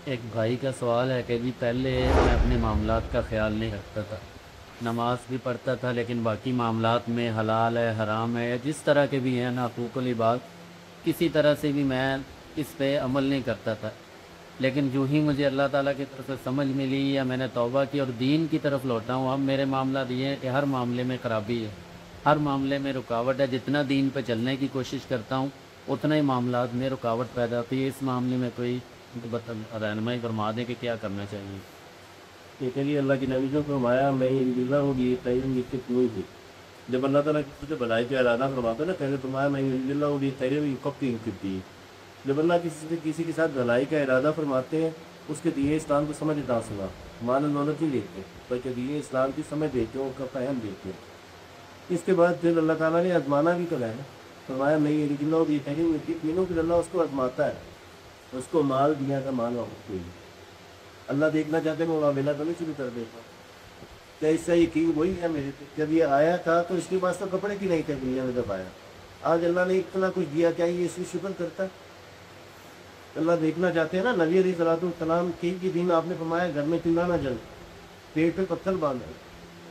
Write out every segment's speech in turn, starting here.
ایک بھائی کا سوال ہے کہ بھی پہلے میں اپنے معاملات کا خیال نہیں رکھتا تھا، نماز بھی پڑھتا تھا لیکن باقی معاملات میں حلال ہے حرام ہے یا جس طرح کے بھی ہیں نا حقوق العباد، کسی طرح سے بھی میں اس پہ عمل نہیں کرتا تھا۔ لیکن جو ہی مجھے اللہ تعالیٰ کی طرف سے سمجھ ملی یا میں نے توبہ کی اور دین کی طرف لوٹا ہوں، اب میرے معاملات یہ ہیں کہ ہر معاملے میں خرابی ہے، ہر معاملے میں رکاوٹ ہے۔ جتنا دین پہ چلنے کی کوشش کرتا ہوں اتنا ہی معاملات میں رکاوٹ پیدا ہوتی ہے۔ اس معاملے میں کوئی رہنمائی فرما دیں کہ کیا کرنا چاہیے؟ ٹھیک ہے جی، اللہ کی نبی کو فرمایا میں یہ ہوگی تعین کی کوئی بھی جب اللہ تعالیٰ کسی سے بھلائی کا ارادہ فرماتا ہے نا، پہلے فرمایا میں اللہ ہوگی تعین کب کی دی۔ جب اللہ کسی کے ساتھ بھلائی کا ارادہ فرماتے ہیں، اس کے دیے اسلام کو سمجھ عطا سنا، مال و دولت نہیں دیتے بلکہ دیے اسلام کی سمجھ دیتے ہیں، ان کا فہم دیتے ہیں۔ اس کے بعد پھر اللہ تعالیٰ نے آزمانا بھی کرا ہے، فرمایا میں یہ اللہ ہوگی تعین کی تینوں پھر اللہ اس کو آزماتا ہے، اس کو مال دیا کا مال ہوئی اللہ دیکھنا چاہتے ہیں، میں معاملہ تو نہیں شروع کر دیتا کیا اس سے یقین وہی ہے میرے پہ؟ جب یہ آیا تھا تو اس کے پاس تو کپڑے کی نہیں تھے دنیا میں، جب آیا آج اللہ نے اتنا کچھ دیا، کیا یہ اس کی شکر کرتا؟ اللہ دیکھنا چاہتے ہیں نا۔ نبی علیہ الصلوۃ والسلام کے دن آپ نے فرمایا گھر میں چولہا نہ جل، پیٹ پہ پتھر باندھے۔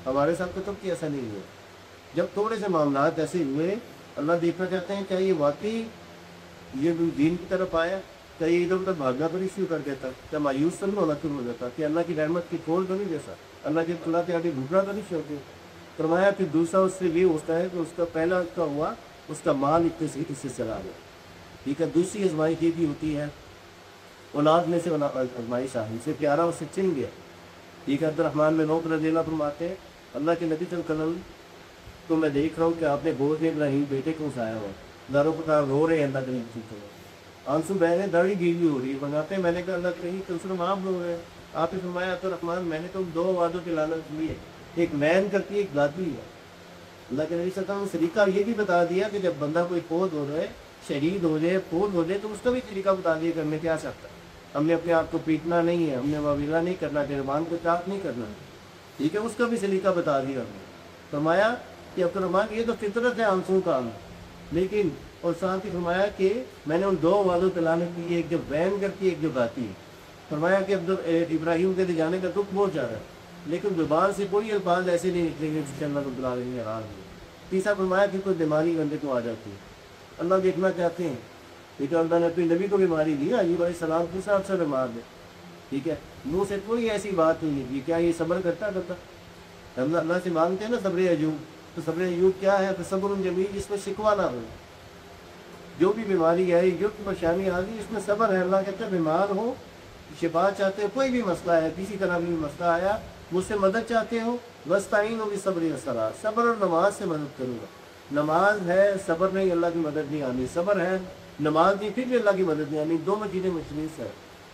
ہمارے ساتھ تو تب ایسا نہیں ہوا۔ جب تھوڑے سے معاملات ایسے ہوئے، اللہ دیکھنا چاہتے ہیں کیا یہ واقعی یہ دین کی طرف آیا، کیا یہ ادھر ادھر بھاگنا تو نہیں شروع کر دیتا، کیا مایوس تو نہیں ہونا شروع ہو جاتا، کہ اللہ کی رحمت کی کھول تو نہیں جیسا، اللہ کے اللہ کے آگے گھٹنا تو نہیں چھوڑتے۔ فرمایا پھر دوسرا اس سے یہ ہوتا ہے کہ اس کا پہلا اس کا ہوا، اس کا مال اس سے چلا گیا، ٹھیک ہے۔ دوسری آزمائش یہ بھی ہوتی ہے، اولاد میں سے آزمائش آئی، سے پیارا اس سے چن گیا، ٹھیک ہے۔ عبدالرحمن بن عوف رضی اللہ فرماتے ہیں اللہ کے نبی صلی اللہ علیہ وسلم تو میں دیکھ رہا ہوں کہ آپ نے گود میں ابراہیم بیٹے کو اٹھایا ہوا، داروں کو رو رہے ہیں اللہ کے نبی سے، آنسو بہ رہے، داڑھی گیلی ہو رہی ہے، بناتے ہیں۔ میں نے کہا اللہ کہیں کم سے کم آپ رو رہے ہیں؟ آپ نے فرمایا عبدالرحمن میں نے تو دو وعدوں کی لعنت کی ہے، ایک مین کرتی ہے، ایک دادی ہے۔ اللہ کے نبی صلی اللہ علیہ وسلم نے طریقہ یہ بھی بتا دیا کہ جب بندہ کوئی فوت ہو رہا ہے، شہید ہو جائے، فوت ہو جائے، تو اس کا بھی طریقہ بتا دیا کہ ہم نے کیا سکتا ہے۔ ہم نے اپنے آپ کو پیٹنا نہیں ہے، ہم نے واویلا نہیں کرنا، گربان کو چاک نہیں کرنا، ٹھیک ہے۔ اس کا بھی سلیقہ بتا دیا ہم نے۔ فرمایا کہ عبدالرحمن یہ تو فطرت ہے آنسو کا، لیکن اور ساتھ ہی فرمایا کہ میں نے ان دو وعدوں پہ لعنت کی، ایک جو بین کرتی ہے، ایک جو گاتی ہے۔ فرمایا کہ ابراہیم کے لے جانے کا دکھ بہت زیادہ ہے، لیکن زبان سے کوئی الفاظ ایسے نہیں نکلیں گے جس سے اللہ رب العالمین ناراض ہو۔ تیسرا فرمایا کہ کوئی بیماری بندے کو آ جاتی ہے، اللہ دیکھنا چاہتے ہیں، ٹھیک ہے۔ اللہ نے اپنے نبی کو بیماری دی، ایوب علیہ السلام دوسرا اکثر بیمار ہے، ٹھیک ہے۔ منہ سے کوئی ایسی بات نہیں ہے کیا یہ صبر کرتا ہم اللہ سے مانگتے ہیں نا صبر ایوب، تو صبر ایوب کیا ہے؟ تو صبر جمیل، جس میں شکوہ نہ ہو، جو بھی بیماری آئی، جو بھی پریشانی آ گئی، اس میں صبر ہے۔ اللہ کہتا ہے بیمار ہو، شفا چاہتے ہو، کوئی بھی مسئلہ ہے، کسی طرح بھی مسئلہ آیا، مجھ سے مدد چاہتے ہو، وستعینوا بالصبر والصلاۃ، صبر اور نماز سے مدد کروں گا۔ نماز ہے، صبر نہیں، اللہ کی مدد نہیں آنی، صبر ہے، نماز نہیں، پھر بھی اللہ کی مدد نہیں آنی، دونوں چیزیں مشروط ہے۔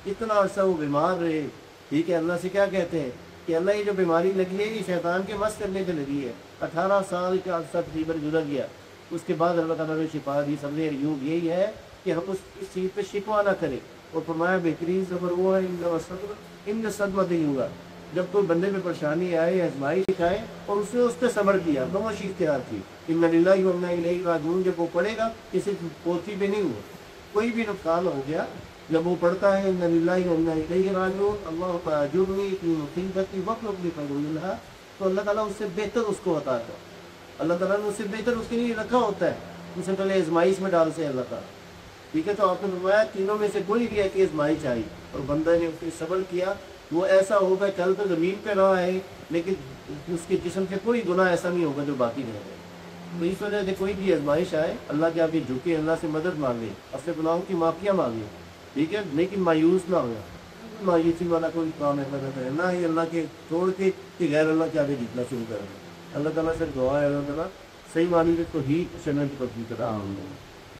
اتنا عرصہ وہ بیمار رہے، ٹھیک ہے۔ اللہ سے کیا کہتے ہیں کہ اللہ یہ جو بیماری لگی ہے یہ شیطان کے مست کرنے پہ لگی ہے۔ 18 سال کا عرصہ تقریباً گزر گیا، اس کے بعد اللہ تعالیٰ نے شفا دی۔ صبر ایوب یہی ہے کہ ہم اس چیز پہ شکوہ نہ کریں، اور فرمایا بہترین صبر وہ ہے ان صدمت ہی ہوگا، جب کوئی بندے میں پریشانی آئے، آزمائش آئے اور اس نے اس پہ صبر کیا، خاموشی اختیار کی، ان للہ و انا الیہ راجعون، جب وہ پڑھے گا کسی پوتھی پہ نہیں ہوا، کوئی بھی نقصان ہو گیا، جب وہ پڑھتا ہے ان للہ و انا الیہ راجعون اللہم اجرنی فی مصیبتی واخلف لی خیرا منہا، تو اللہ تعالیٰ اس سے بہتر اس کو عطا کرتا ہے۔ اللہ تعالیٰ نے اس سے بہتر اس کے لیے رکھا ہوتا ہے، اسے پہلے آزمائش میں ڈالتے ہیں اللہ تعالیٰ، ٹھیک ہے۔ تو آپ نے فرمایا تینوں میں سے کوئی بھی ہے کہ آزمائش آئی اور بندہ نے اس پہ صبر کیا، وہ ایسا ہوگا کل تو زمین پہ نہ آئے لیکن اس کے جسم سے کوئی گناہ ایسا نہیں ہوگا جو باقی رہ جائے۔ تو اس وجہ سے کوئی بھی آزمائش آئے، اللہ کے آگے جھکے، اللہ سے مدد مانگے، اپنے گناہوں کی معافیاں مانگے، ٹھیک ہے، لیکن مایوس نہ ہوگا۔ مایوسی والا کوئی کام ایسا نہ کرے، نہ ہی اللہ کے چھوڑ کے کہ غیر اللہ کے آگے جھکنا شروع کرے۔ اللہ تعالیٰ سے دعا ہے اللہ تعالیٰ صحیح معنی میں تو ہی سنت کو کرتا ہوں۔